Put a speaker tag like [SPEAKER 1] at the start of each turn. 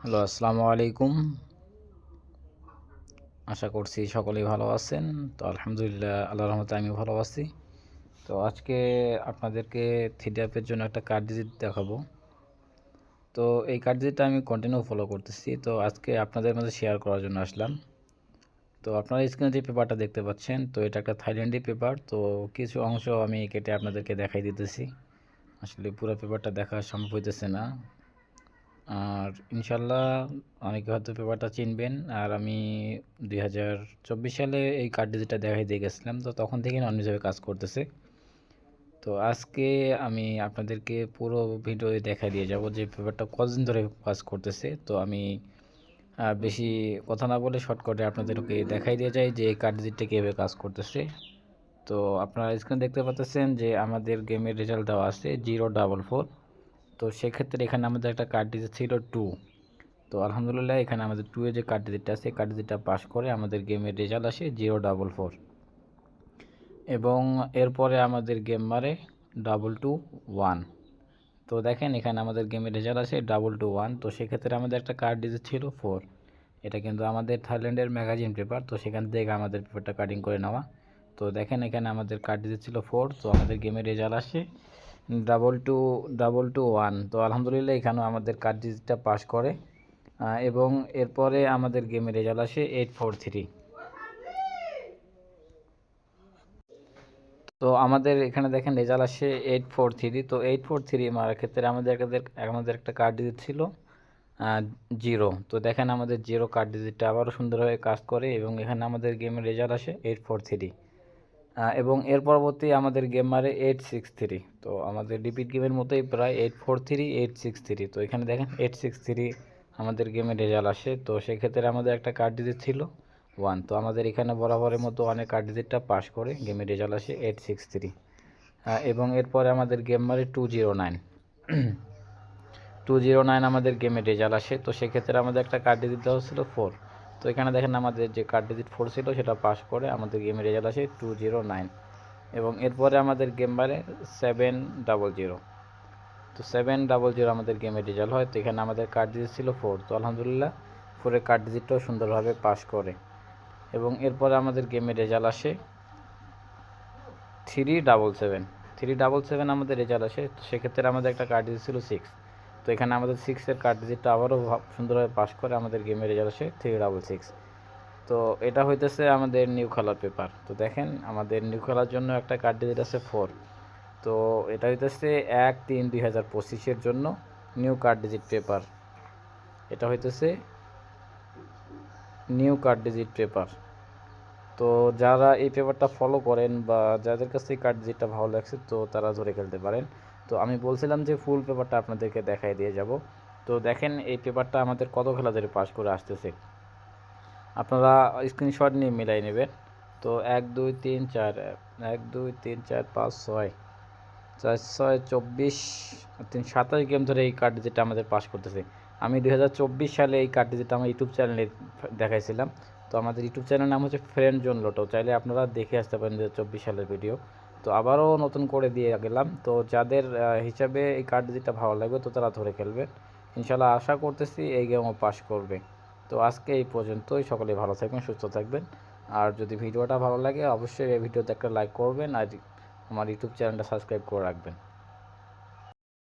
[SPEAKER 1] Hello, আসসালামু আলাইকুম। আশা করছি সকলেই ভালো আছেন। তো আলহামদুলিল্লাহ, আল্লাহর রহমতে আমিও ভালো আছি। তো আজকে আপনাদেরকে থ্রি অ্যাপের জন্য একটা কার্ড ডিজিট দেখাবো। তো এই কার্ড ডিজিটটা আমি কন্টিনিউ ফলো করতেছি। তো আজকে আপনাদের মাঝে শেয়ার করার জন্য আসলাম। তো আপনারা স্ক্রিনে যে পেপারটা দেখতে পাচ্ছেন, তো এটা একটা থাইল্যান্ডি পেপার। তো কিছু অংশ আমি কেটে আপনাদেরকে দেখাই দিতেছি। আসলে পুরো পেপারটা দেখা সম্ভব হইতেছে না। আর ইনশাল্লাহ অনেকে হয়তো পেপারটা চিনবেন। আর আমি 2024 সালে এই কার্ড ডিজিটটা দেখাই দিয়ে গেছিলাম, তো তখন থেকে অন্য হিসেবে কাজ করতেছে। তো আজকে আমি আপনাদেরকে পুরো ভিডিও দেখাই দিয়ে যাব যে পেপারটা কতদিন ধরে কাজ করতেছে। তো আমি বেশি কথা না বলে শর্টকাটে আপনাদেরকে দেখাই দিয়ে যাই যে এই কার্ড ডিজিটটা কীভাবে কাজ করতেছে। তো আপনারা স্ক্রিনে দেখতে পাচ্ছেন যে আমাদের গেমের রেজাল্ট দেওয়া আছে 044। তো সেক্ষেত্রে এখানে আমাদের একটা কার্ড ডিজিট ছিল 2। তো আলহামদুলিল্লাহ এখানে আমাদের 2 এ যে কার্ড ডিজিটটা আছে, কার্ড ডিজিটটা পাস করে আমাদের গেমের রেজাল্ট আসে 044। এবং এরপরে আমাদের গেম মারে 221। তো দেখেন এখানে আমাদের গেমের রেজাল্ট আসে 221। তো সেক্ষেত্রে আমাদের একটা কার্ড ডিজিট ছিল 4। এটা কিন্তু আমাদের থাইল্যান্ডের ম্যাগাজিন পেপার। তো সেখান থেকে আমাদের পেপারটা কাটিং করে নেওয়া। তো দেখেন এখানে আমাদের কার্ড ডিজিট ছিল 4। তো আমাদের গেমের রেজাল্ট আসে 221। তো আলহামদুলিল্লাহ এখানেও আমাদের কার্ড ডিজিটটা পাস করে। এবং এরপরে আমাদের গেমের রেজাল্ট আসে 843। তো আমাদের এখানে দেখেন রেজাল্ট আসে 843। তো 843 মারার ক্ষেত্রে আমাদের একটা কার্ড ডিজিট ছিল 0। তো দেখেন আমাদের 0 কার্ড ডিজিটটা আবারও সুন্দরভাবে কাজ করে এবং এখানে আমাদের গেমের রেজাল্ট আসে 843। এবং এর পরবর্তী আমাদের গেম মারে 863। তো আমাদের রিপিট গেমের মতোই প্রায় 843 863। তো এখানে দেখেন 863 আমাদের গেমের রেজাল্ট আসে। তো সেক্ষেত্রে আমাদের একটা কার্ড ডিজিট ছিল 1। তো আমাদের এখানে বরাবরের মতো অনেক কার্ড ডিজিটটা পাস করে গেমের রেজাল্ট আসে 863। এবং এরপরে আমাদের গেম মারে 209। 209 আমাদের গেমের রেজাল্ট আসে। তো সেক্ষেত্রে আমাদের একটা কার্ড ডিজিট দেওয়া ছিল 4। তো এখানে দেখেন আমাদের যে কার্ড ডিজিট 4 ছিল সেটা পাস করে আমাদের গেমের রেজাল্ট আসে 209। এবং এরপরে আমাদের গেম বারে 700। তো 700 আমাদের গেমের রেজাল্ট হয়। তো এখানে আমাদের কার্ড ডিজিট ছিল 4। তো আলহামদুলিল্লাহ 4-এর কার্ড ডিজিটটাও সুন্দরভাবে পাস করে। এবং এরপরে আমাদের গেমের রেজাল্ট আসে 377। 377 আমাদের রেজাল্ট আসে। তো সেক্ষেত্রে আমাদের একটা কার্ড ডিজিট ছিল 6। তো এখানে আমাদের 6-এর কার্ড ডিজিটটা আবারও সুন্দরভাবে পাস করে আমাদের গেমের রেজাল্ট আসে 366। তো এটা হইতেছে আমাদের নিউ কালার পেপার। তো দেখেন আমাদের নিউ কালার জন্য একটা কার্ড ডিজিট আছে 4। তো এটা হইতেছে 1/3/2025-এর জন্য নিউ কার্ড ডিজিট পেপার। এটা হইতেছে নিউ কার্ড ডিজিট পেপার। তো যারা এই পেপারটা ফলো করেন বা যাদের কাছে এই কার্ড ডিজিটটা ভালো লাগছে তো তারা ধরে খেলতে পারেন। তো আমি বলছিলাম যে ফুল পেপারটা আপনাদেরকে দেখাই দিয়ে যাব। তো দেখেন এই পেপারটা আমাদের কত খেলা ধরে পাস করে আসতেছে, আপনারা স্ক্রিনশট নিয়ে মিলাই নেবেন। তো 1 2 3 4 1 2 3 4 5 6 4 6 24 3 27 গেম ধরে এই কার্ড যেটা আমাদের পাস করতেছে। আমি 2024 সালে এই কার্ড যেটা আমার ইউটিউব চ্যানেলে দেখাইছিলাম। তো আমাদের ইউটিউব চ্যানেলের নাম হচ্ছে ফ্রেন্ড জোন লোটো, চাইলে আপনারা দেখে আসতে পারেন 2024 সালের ভিডিও। তো আবারও নতুন করে দিয়ে গেলাম। তো যাদের হিসাবে এই কার্ড যেটা ভালো লাগবে তো তারা ধরে খেলবে। ইনশাল্লাহ আশা করতেছি এই গেমও পাস করবে। তো আজকে এই পর্যন্তই। সকলে ভালো থাকবেন, সুস্থ থাকবেন। আর যদি ভিডিওটা ভালো লাগে অবশ্যই এই ভিডিওতে একটা লাইক করবেন আর আমার ইউটিউব চ্যানেলটা সাবস্ক্রাইব করে রাখবেন।